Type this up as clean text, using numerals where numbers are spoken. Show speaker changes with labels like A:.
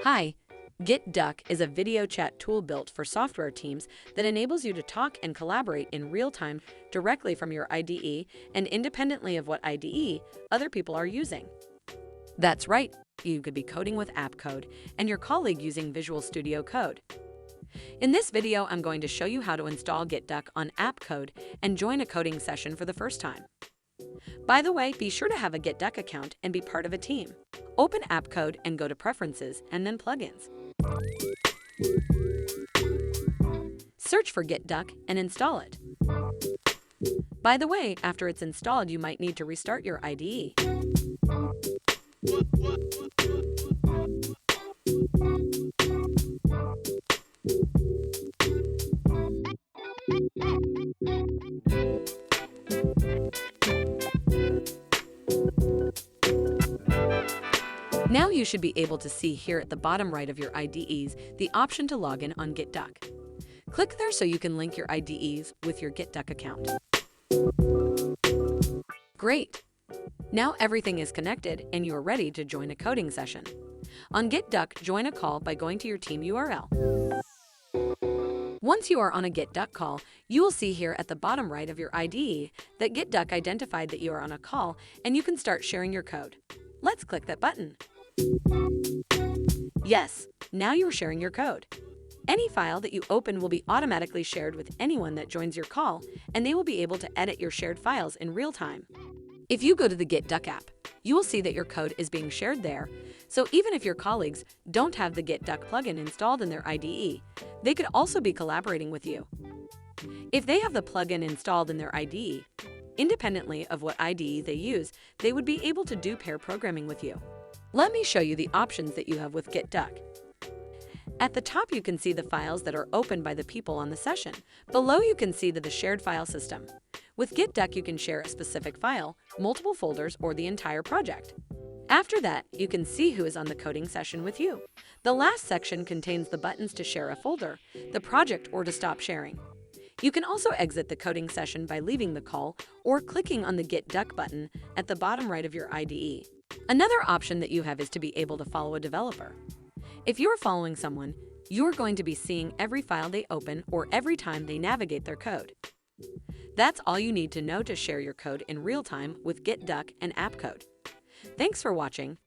A: Hi, GitDuck is a video chat tool built for software teams that enables you to talk and collaborate in real time directly from your IDE and independently of what IDE other people are using. That's right, you could be coding with AppCode and your colleague using Visual Studio Code. In this video, I'm going to show you how to install GitDuck on AppCode and join a coding session for the first time. By the way, be sure to have a GitDuck account and be part of a team. Open AppCode and go to Preferences and then Plugins. Search for GitDuck and install it. By the way, after it's installed, you might need to restart your IDE. Now you should be able to see here at the bottom right of your IDEs the option to log in on GitDuck. Click there so you can link your IDEs with your GitDuck account. Great! Now everything is connected and you are ready to join a coding session. On GitDuck, join a call by going to your team URL. Once you are on a GitDuck call, you will see here at the bottom right of your IDE that GitDuck identified that you are on a call and you can start sharing your code. Let's click that button. Yes, now you're sharing your code. Any file that you open will be automatically shared with anyone that joins your call, and they will be able to edit your shared files in real time. If you go to the GitDuck app, you will see that your code is being shared there, so even if your colleagues don't have the GitDuck plugin installed in their IDE, they could also be collaborating with you. If they have the plugin installed in their IDE, independently of what IDE they use, they would be able to do pair programming with you. Let me show you the options that you have with GitDuck. At the top, you can see the files that are opened by the people on the session. Below, you can see the shared file system. With GitDuck, you can share a specific file, multiple folders, or the entire project. After that, you can see who is on the coding session with you. The last section contains the buttons to share a folder, the project, or to stop sharing. You can also exit the coding session by leaving the call or clicking on the GitDuck button at the bottom right of your IDE. Another option that you have is to be able to follow a developer. If you're following someone, you're going to be seeing every file they open or every time they navigate their code. That's all you need to know to share your code in real time with GitDuck and AppCode. Thanks for watching.